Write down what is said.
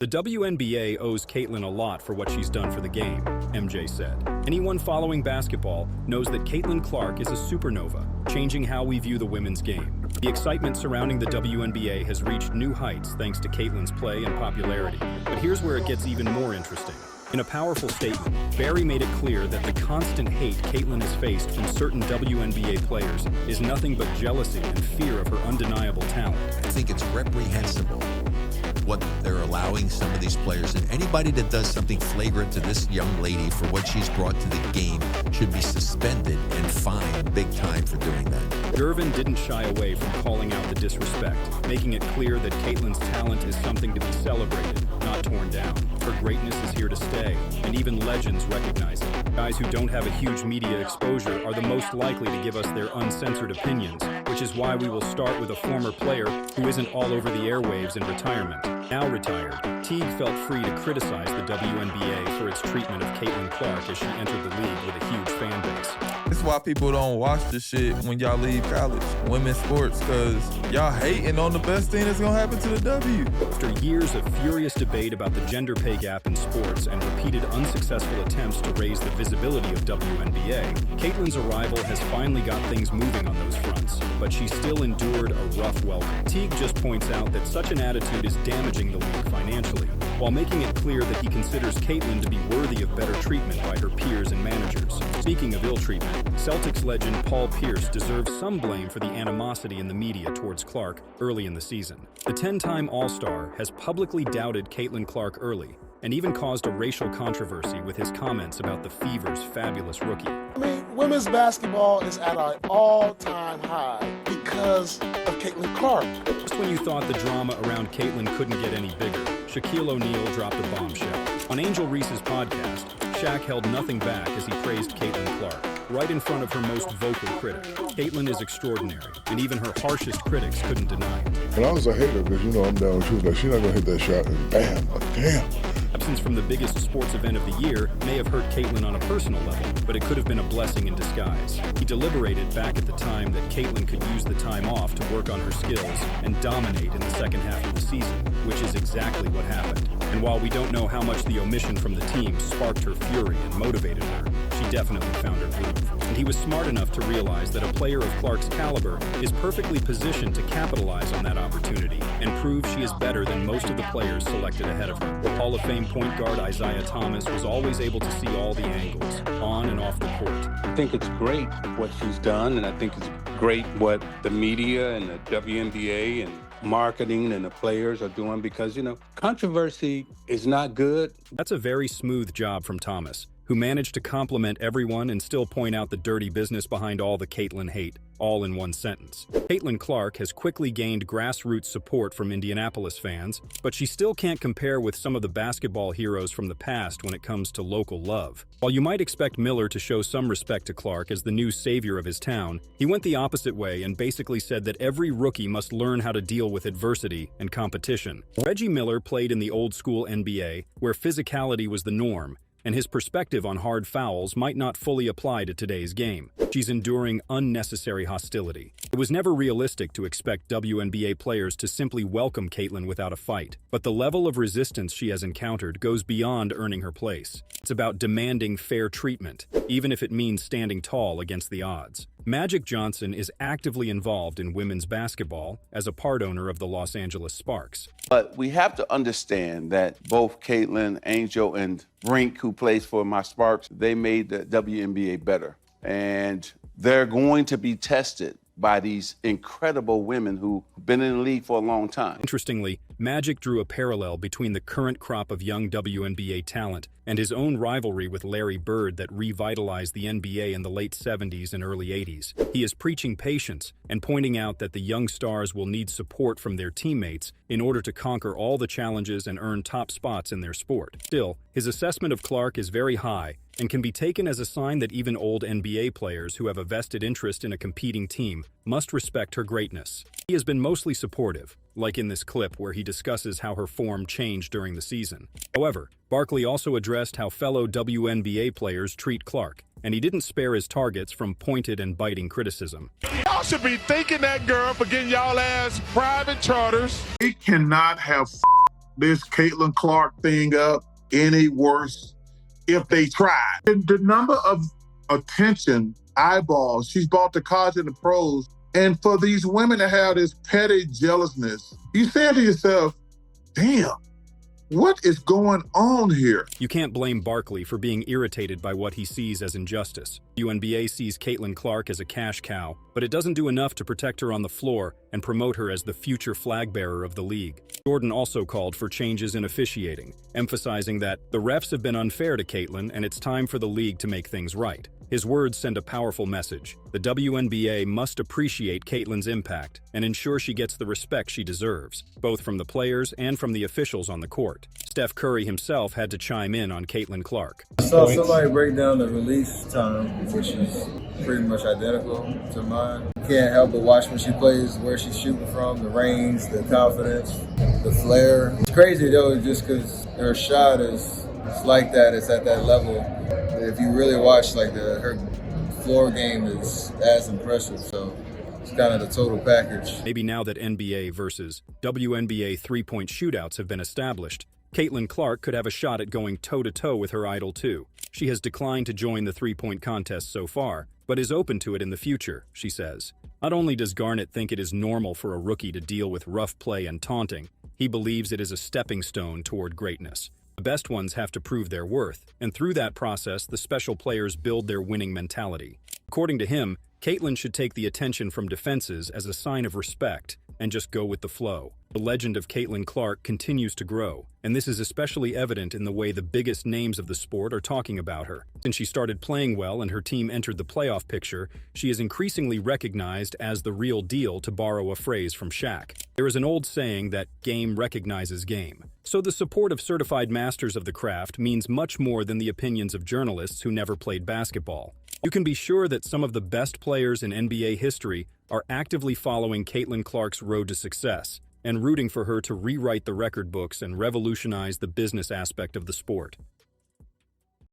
The WNBA owes Caitlin a lot for what she's done for the game, MJ said. Anyone following basketball knows that Caitlin Clark is a supernova, changing how we view the women's game. The excitement surrounding the WNBA has reached new heights thanks to Caitlin's play and popularity. But here's where it gets even more interesting. In a powerful statement, Barry made it clear that the constant hate Caitlin has faced from certain WNBA players is nothing but jealousy and fear of her undeniable talent. I think it's reprehensible what they're allowing some of these players, and anybody that does something flagrant to this young lady for what she's brought to the game should be suspended and fined big time for doing that. Gervin didn't shy away from calling out the disrespect, making it clear that Caitlin's talent is something to be celebrated, not torn down. Her greatness is here to stay, and even legends recognize it. Guys who don't have a huge media exposure are the most likely to give us their uncensored opinions, which is why we will start with a former player who isn't all over the airwaves in retirement. Now retired, Teague felt free to criticize the WNBA for its treatment of Caitlin Clark as she entered the league with a huge fan base. That's why people don't watch this shit when y'all leave college, women's sports, because y'all hating on the best thing that's going to happen to the W. After years of furious debate about the gender pay gap in sports and repeated unsuccessful attempts to raise the visibility of WNBA, Caitlin's arrival has finally got things moving on those fronts, but she still endured a rough welcome. Teague just points out that such an attitude is damaging the league financially, while making it clear that he considers Caitlin to be worthy of better treatment by her peers and managers. Speaking of ill treatment, Celtics legend Paul Pierce deserves some blame for the animosity in the media towards Clark early in the season. The 10-time All-Star has publicly doubted Caitlin Clark early, and even caused a racial controversy with his comments about the Fever's fabulous rookie. I mean, women's basketball is at an all-time high because of Caitlin Clark. Just when you thought the drama around Caitlin couldn't get any bigger, Shaquille O'Neal dropped a bombshell. On Angel Reese's podcast, Shaq held nothing back as he praised Caitlin Clark, right in front of her most vocal critic. Caitlin is extraordinary, and even her harshest critics couldn't deny it. And I was a hater because, I'm down. She was like, she's not going to hit that shot, and bam, like, damn. Absence from the biggest sports event of the year may have hurt Caitlin on a personal level, but it could have been a blessing in disguise. He deliberated back at the time that Caitlin could use the time off to work on her skills and dominate in the second half of the season, which is exactly what happened. And while we don't know how much the omission from the team sparked her fury and motivated her, she definitely found her groove. And he was smart enough to realize that a player of Clark's caliber is perfectly positioned to capitalize on that opportunity and prove she is better than most of the players selected ahead of her. Hall of Fame point guard Isaiah Thomas was always able to see all the angles, on and off the court. I think it's great what she's done, and I think it's great what the media and the WNBA and marketing and the players are doing because, controversy is not good. That's a very smooth job from Thomas, who managed to compliment everyone and still point out the dirty business behind all the Caitlin hate, all in one sentence. Caitlin Clark has quickly gained grassroots support from Indianapolis fans, but she still can't compare with some of the basketball heroes from the past when it comes to local love. While you might expect Miller to show some respect to Clark as the new savior of his town, he went the opposite way and basically said that every rookie must learn how to deal with adversity and competition. Reggie Miller played in the old-school NBA, where physicality was the norm, and his perspective on hard fouls might not fully apply to today's game. She's enduring unnecessary hostility. It was never realistic to expect WNBA players to simply welcome Caitlin without a fight, but the level of resistance she has encountered goes beyond earning her place. It's about demanding fair treatment, even if it means standing tall against the odds. Magic Johnson is actively involved in women's basketball as a part owner of the Los Angeles Sparks. But we have to understand that both Caitlin, Angel, and Brink, who plays for my Sparks, they made the WNBA better. And they're going to be tested by these incredible women who've been in the league for a long time. Interestingly, Magic drew a parallel between the current crop of young WNBA talent and his own rivalry with Larry Bird that revitalized the NBA in the late 70s and early 80s. He is preaching patience and pointing out that the young stars will need support from their teammates in order to conquer all the challenges and earn top spots in their sport. Still, his assessment of Clark is very high and can be taken as a sign that even old NBA players who have a vested interest in a competing team must respect her greatness. He has been mostly supportive, like in this clip where he discusses how her form changed during the season. However, Barkley also addressed how fellow WNBA players treat Clark, and he didn't spare his targets from pointed and biting criticism. Y'all should be thanking that girl for getting y'all ass private charters. We cannot have this Caitlin Clark thing up any worse if they tried. And the number of attention, eyeballs she's brought to college and the pros, and for these women to have this petty jealousness, you say to yourself, damn, what is going on here? You can't blame Barkley for being irritated by what he sees as injustice. WNBA sees Caitlin Clark as a cash cow, but it doesn't do enough to protect her on the floor and promote her as the future flag bearer of the league. Jordan also called for changes in officiating, emphasizing that the refs have been unfair to Caitlin and it's time for the league to make things right. His words send a powerful message. The WNBA must appreciate Caitlin's impact and ensure she gets the respect she deserves, both from the players and from the officials on the court. Steph Curry himself had to chime in on Caitlin Clark. I saw somebody break down the release time, which is pretty much identical to mine. You can't help but watch when she plays, where she's shooting from, the range, the confidence, the flair. It's crazy though, just because her shot is like that, it's at that level. If you really watch, like her floor game is as impressive, so it's kind of the total package. Maybe now that NBA versus WNBA three-point shootouts have been established, Caitlin Clark could have a shot at going toe-to-toe with her idol too. She has declined to join the three-point contest so far, but is open to it in the future, she says. Not only does Garnett think it is normal for a rookie to deal with rough play and taunting, he believes it is a stepping stone toward greatness. The best ones have to prove their worth, and through that process, the special players build their winning mentality. According to him, Caitlin should take the attention from defenses as a sign of respect and just go with the flow. The legend of Caitlin Clark continues to grow, and this is especially evident in the way the biggest names of the sport are talking about her. Since she started playing well and her team entered the playoff picture, she is increasingly recognized as the real deal, to borrow a phrase from Shaq. There is an old saying that game recognizes game. So the support of certified masters of the craft means much more than the opinions of journalists who never played basketball. You can be sure that some of the best players in NBA history are actively following Caitlin Clark's road to success and rooting for her to rewrite the record books and revolutionize the business aspect of the sport.